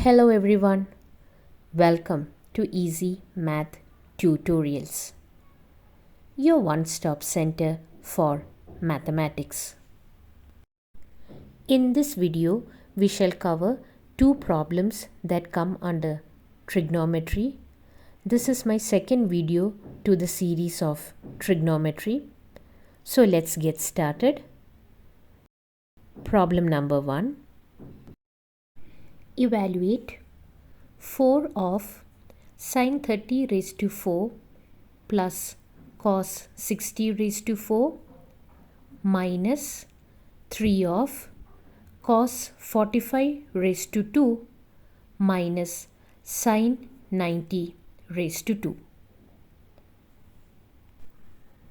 Hello everyone, welcome to Easy Math Tutorials, your one-stop center for mathematics. In this video, we shall cover two problems that come under trigonometry. This is my second video to the series of trigonometry. So let's get started. Problem number 1. Evaluate 4 of sin 30 raised to 4 plus cos 60 raised to 4 minus 3 of cos 45 raised to 2 minus sin 90 raised to 2.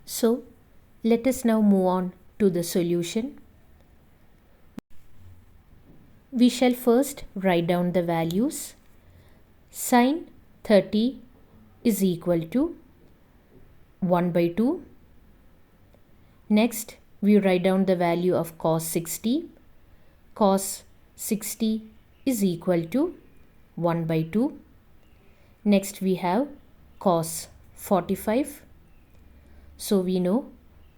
So let us now move on to the solution. We shall first write down the values. Sin 30 is equal to 1 by 2. Next, we write down the value of cos 60. Cos 60 is equal to 1 by 2. Next, we have cos 45. So we know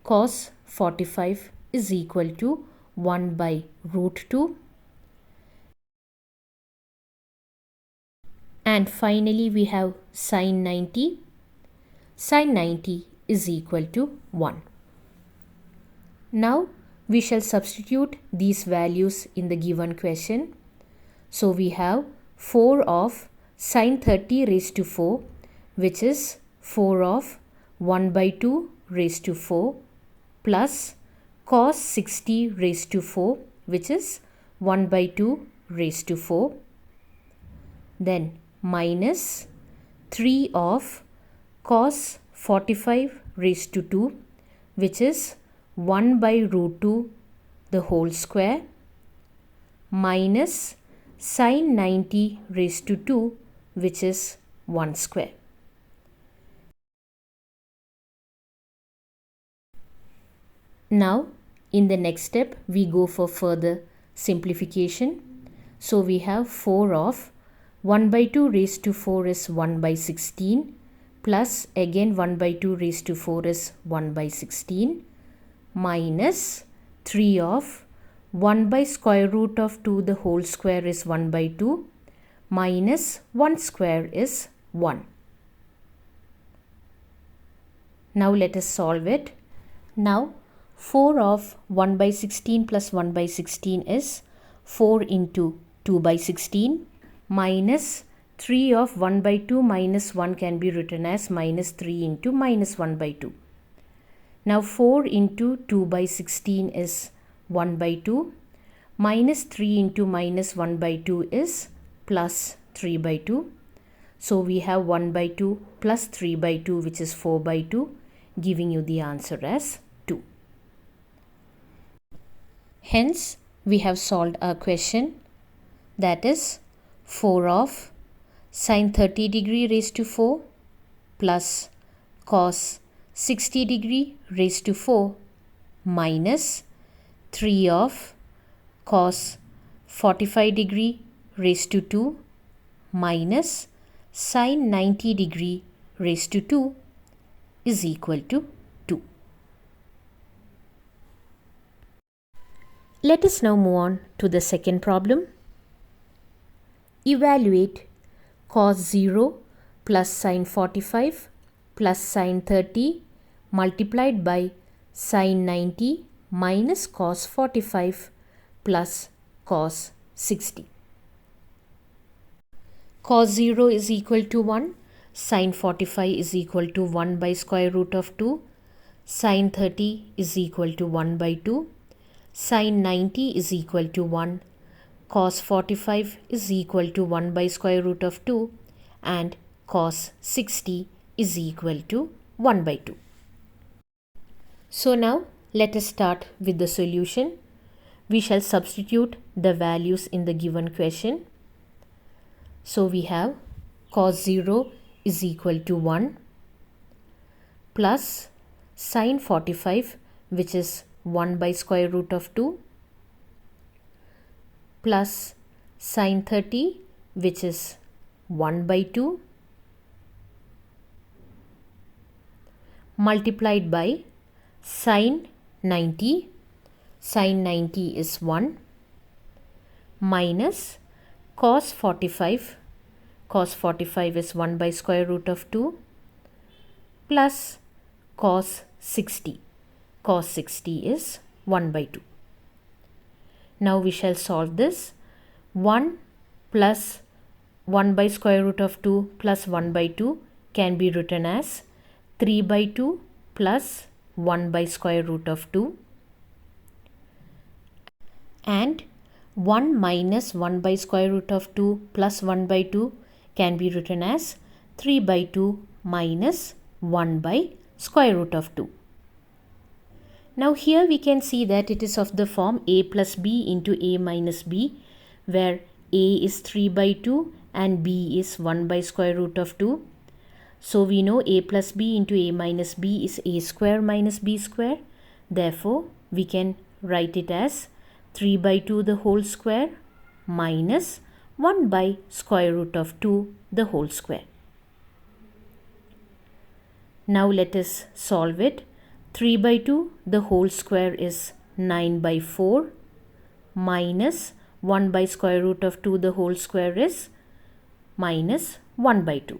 cos 45 is equal to 1 by root 2. And finally, we have sin 90. Sin 90 is equal to 1. Now, we shall substitute these values in the given question. So, we have 4 of sin 30 raised to 4, which is 4 of 1 by 2 raised to 4 plus cos 60 raised to 4, which is 1 by 2 raised to 4. Then minus 3 of cos 45 raised to 2, which is 1 by root 2 the whole square, minus sin 90 raised to 2, which is 1 square. Now, in the next step, we go for further simplification. So, we have 4 of 1 by 2 raised to 4 is 1 by 16 plus again 1 by 2 raised to 4 is 1 by 16 minus 3 of 1 by square root of 2 the whole square is 1 by 2 minus 1 square is 1. Now let us solve it. Now 4 of 1 by 16 plus 1 by 16 is 4 into 2 by 16. Minus 3 of 1 by 2 minus 1 can be written as minus 3 into minus 1 by 2. Now 4 into 2 by 16 is 1 by 2. Minus 3 into minus 1 by 2 is plus 3 by 2. So we have 1 by 2 plus 3 by 2, which is 4 by 2, giving you the answer as 2. Hence, we have solved our question, that is 4 of sin 30 degree raised to 4 plus cos 60 degree raised to 4 minus 3 of cos 45 degree raised to 2 minus sin 90 degree raised to 2 is equal to 2. Let us now move on to the second problem. Evaluate cos 0 plus sin 45 plus sin 30 multiplied by sin 90 minus cos 45 plus cos 60. Cos 0 is equal to 1, sin 45 is equal to 1 by square root of 2, sin 30 is equal to 1 by 2, sin 90 is equal to 1, cos 45 is equal to 1 by square root of 2 and cos 60 is equal to 1 by 2. So now let us start with the solution. We shall substitute the values in the given question. So we have cos 0 is equal to 1 plus sin 45, which is 1 by square root of 2 plus sin 30, which is 1 by 2 multiplied by sine 90. Sine 90 is 1 minus cos 45. Cos 45 is 1 by square root of 2 plus cos 60. Cos 60 is 1 by 2. Now we shall solve this. 1 plus 1 by square root of 2 plus 1 by 2 can be written as 3 by 2 plus 1 by square root of 2, and 1 minus 1 by square root of 2 plus 1 by 2 can be written as 3 by 2 minus 1 by square root of 2. Now here we can see that it is of the form a plus b into a minus b, where a is 3 by 2 and b is 1 by square root of 2. So we know a plus b into a minus b is a square minus b square. Therefore, we can write it as 3 by 2 the whole square minus 1 by square root of 2 the whole square. Now let us solve it. 3 by 2 the whole square is 9 by 4 minus 1 by square root of 2 the whole square is minus 1 by 2.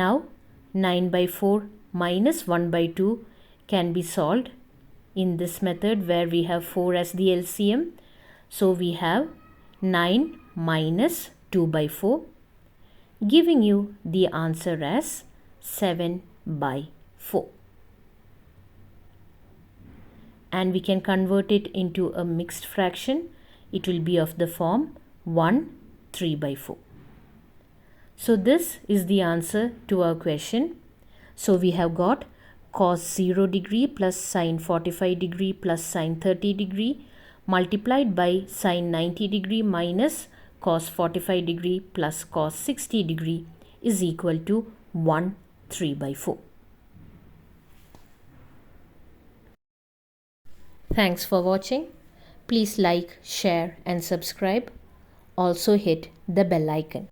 Now 9 by 4 minus 1 by 2 can be solved in this method where we have 4 as the LCM. So we have 9 minus 2 by 4, giving you the answer as 7 by 4. And we can convert it into a mixed fraction. It will be of the form 1 3 by 4. So this is the answer to our question. So we have got cos 0 degree plus sine 45 degree plus sine 30 degree multiplied by sine 90 degree minus cos 45 degree plus cos 60 degree is equal to 1 3 by 4. Thanks for watching. Please like, share and subscribe. Also hit the bell icon.